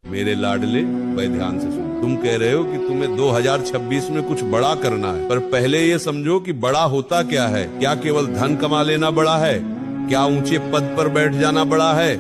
मेरे लाडले, भाई ध्यान से सुनो। तुम कह रहे हो कि तुम्हें 2026 में कुछ बड़ा करना है, पर पहले ये समझो कि बड़ा होता क्या है। क्या केवल धन कमा लेना बड़ा है? क्या ऊंचे पद पर बैठ जाना बड़ा है?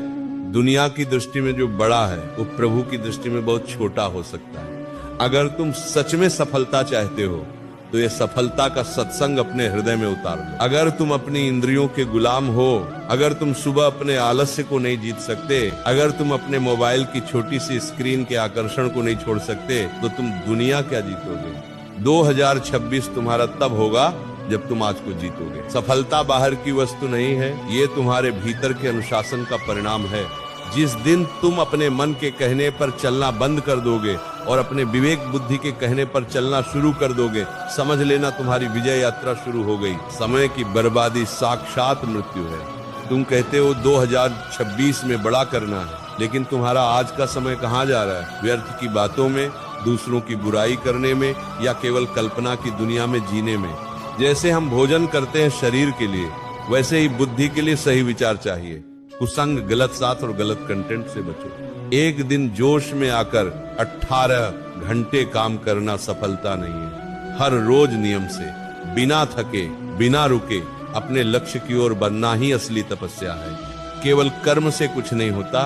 दुनिया की दृष्टि में जो बड़ा है वो प्रभु की दृष्टि में बहुत छोटा हो सकता है। अगर तुम सच में सफलता चाहते हो तो ये सफलता का सत्संग अपने हृदय में उतार लो। अगर तुम अपनी इंद्रियों के गुलाम हो, अगर तुम सुबह अपने आलस्य को नहीं जीत सकते, अगर तुम अपने मोबाइल की छोटी सी स्क्रीन के आकर्षण को नहीं छोड़ सकते, तो तुम दुनिया क्या जीतोगे। 2026 तुम्हारा तब होगा जब तुम आज को जीतोगे। सफलता बाहर की वस्तु नहीं है, ये तुम्हारे भीतर के अनुशासन का परिणाम है। जिस दिन तुम अपने मन के कहने पर चलना बंद कर दोगे और अपने विवेक बुद्धि के कहने पर चलना शुरू कर दोगे, समझ लेना तुम्हारी विजय यात्रा शुरू हो गई। समय की बर्बादी साक्षात मृत्यु है। तुम कहते हो 2026 में बड़ा करना है, लेकिन तुम्हारा आज का समय कहाँ जा रहा है? व्यर्थ की बातों में, दूसरों की बुराई करने में, या केवल कल्पना की दुनिया में जीने में। जैसे हम भोजन करते हैं शरीर के लिए, वैसे ही बुद्धि के लिए सही विचार चाहिए। कुसंग, गलत साथ और गलत कंटेंट से बचो। एक दिन जोश में आकर 18 घंटे काम करना सफलता नहीं है। हर रोज नियम से, बिना थके, बिना रुके अपने लक्ष्य की ओर बढ़ना ही असली तपस्या है। केवल कर्म से कुछ नहीं होता,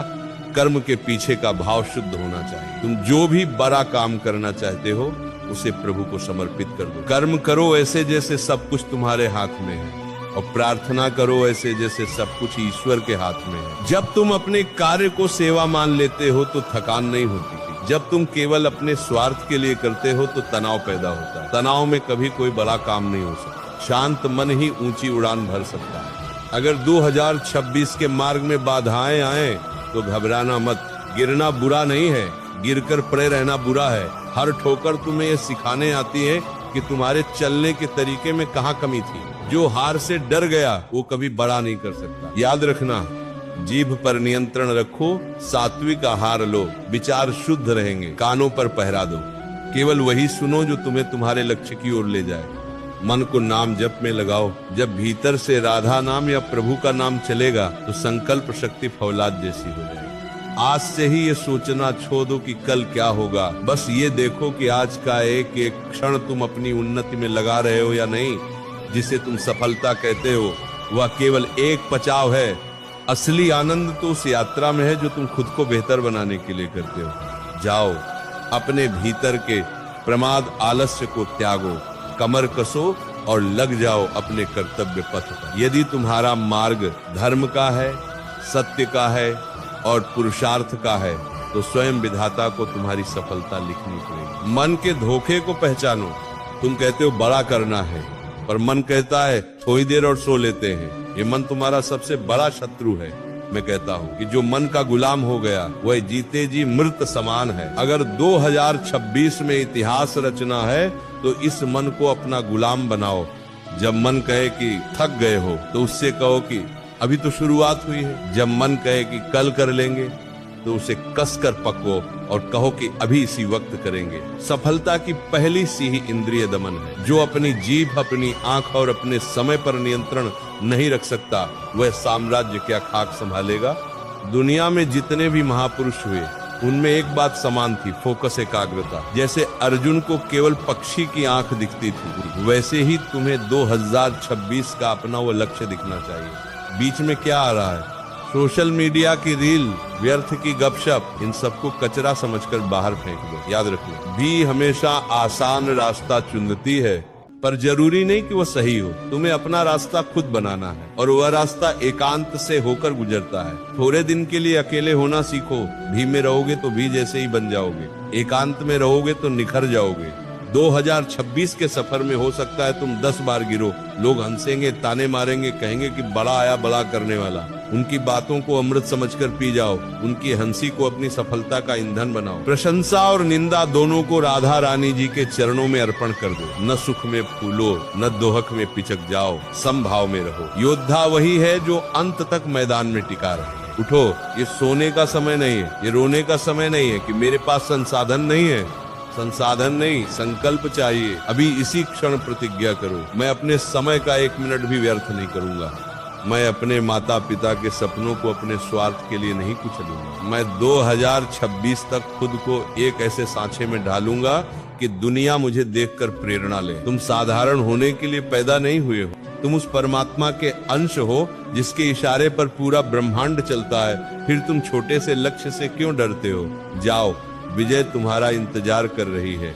कर्म के पीछे का भाव शुद्ध होना चाहिए। तुम जो भी बड़ा काम करना चाहते हो उसे प्रभु को समर्पित कर दो। कर्म करो ऐसे जैसे सब कुछ तुम्हारे हाथ में है, और प्रार्थना करो ऐसे जैसे सब कुछ ईश्वर के हाथ में है। जब तुम अपने कार्य को सेवा मान लेते हो तो थकान नहीं होती। जब तुम केवल अपने स्वार्थ के लिए करते हो तो तनाव पैदा होता है। तनाव में कभी कोई बड़ा काम नहीं हो सकता। शांत मन ही ऊंची उड़ान भर सकता है। अगर 2026 के मार्ग में बाधाएं आए तो घबराना मत। गिरना बुरा नहीं है, गिरकर पड़े रहना बुरा है। हर ठोकर तुम्हें ये सिखाने आती है कि तुम्हारे चलने के तरीके में कहाँ कमी थी। जो हार से डर गया वो कभी बड़ा नहीं कर सकता। याद रखना, जीभ पर नियंत्रण रखो, सात्विक आहार लो, विचार शुद्ध रहेंगे। कानों पर पहरा दो, केवल वही सुनो जो तुम्हें तुम्हारे लक्ष्य की ओर ले जाए। मन को नाम जप में लगाओ। जब भीतर से राधा नाम या प्रभु का नाम चलेगा तो संकल्प शक्ति फौलाद जैसी हो जाएगी। आज से ही ये सोचना छोड़ दो कि कल क्या होगा। बस ये देखो कि आज का एक एक क्षण तुम अपनी उन्नति में लगा रहे हो या नहीं। जिसे तुम सफलता कहते हो वह केवल एक पचाव है। असली आनंद तो उस यात्रा में है जो तुम खुद को बेहतर बनाने के लिए करते हो। जाओ, अपने भीतर के प्रमाद आलस्य को त्यागो, कमर कसो और लग जाओ अपने कर्तव्य पथ पर। यदि तुम्हारा मार्ग धर्म का है, सत्य का है और पुरुषार्थ का है तो स्वयं विधाता को तुम्हारी सफलता लिखनी पड़ेगी। मन के धोखे को पहचानो। तुम कहते हो बड़ा करना है, पर मन कहता है थोड़ी देर और सो लेते हैं। ये मन तुम्हारा सबसे बड़ा शत्रु है। मैं कहता हूँ कि जो मन का गुलाम हो गया वह जीते जी मृत समान है। अगर 2026 में इतिहास रचना है तो इस मन को अपना गुलाम बनाओ। जब मन कहे कि थक गए हो तो उससे कहो कि अभी तो शुरुआत हुई है। जब मन कहे कि कल कर लेंगे तो उसे कसकर पकड़ो और कहो कि अभी इसी वक्त करेंगे। सफलता की पहली सी ही इंद्रिय दमन है। जो अपनी जीभ, अपनी आंख और अपने समय पर नियंत्रण नहीं रख सकता वह साम्राज्य क्या खाक संभालेगा। दुनिया में जितने भी महापुरुष हुए उनमें एक बात समान थी, फोकस, एकाग्रता। जैसे अर्जुन को केवल पक्षी की आंख दिखती थी, वैसे ही तुम्हें 2026 का अपना वो लक्ष्य दिखना चाहिए। बीच में क्या आ रहा है? सोशल मीडिया की रील, व्यर्थ की गपशप, इन सबको कचरा समझकर बाहर फेंक दो। याद रखो, भी हमेशा आसान रास्ता चुनती है, पर जरूरी नहीं कि वो सही हो। तुम्हें अपना रास्ता खुद बनाना है और वह रास्ता एकांत से होकर गुजरता है। थोड़े दिन के लिए अकेले होना सीखो। भी में रहोगे तो भी जैसे ही बन जाओगे। एकांत में रहोगे तो निखर जाओगे। 2026 के सफर में हो सकता है तुम 10 बार गिरो। लोग हंसेंगे, ताने मारेंगे, कहेंगे कि बड़ा आया बड़ा करने वाला। उनकी बातों को अमृत समझकर पी जाओ। उनकी हंसी को अपनी सफलता का ईंधन बनाओ। प्रशंसा और निंदा दोनों को राधा रानी जी के चरणों में अर्पण कर दो। न सुख में फूलो, न दोहक में पिचक जाओ, समभाव में रहो। योद्धा वही है जो अंत तक मैदान में टिका रहे। उठो, ये सोने का समय नहीं है, ये रोने का समय नहीं है कि मेरे पास संसाधन नहीं है। संसाधन नहीं, संकल्प चाहिए। अभी इसी क्षण प्रतिज्ञा करो, मैं अपने समय का 1 मिनट भी व्यर्थ नहीं करूंगा। मैं अपने माता पिता के सपनों को अपने स्वार्थ के लिए नहीं कुचलूंगा। मैं 2026 तक खुद को एक ऐसे सांचे में ढालूंगा कि दुनिया मुझे देखकर प्रेरणा ले। तुम साधारण होने के लिए पैदा नहीं हुए हो, तुम उस परमात्मा के अंश हो जिसके इशारे पर पूरा ब्रह्मांड चलता है। फिर तुम छोटे से लक्ष्य से क्यों डरते हो? जाओ, विजय तुम्हारा इंतजार कर रही है।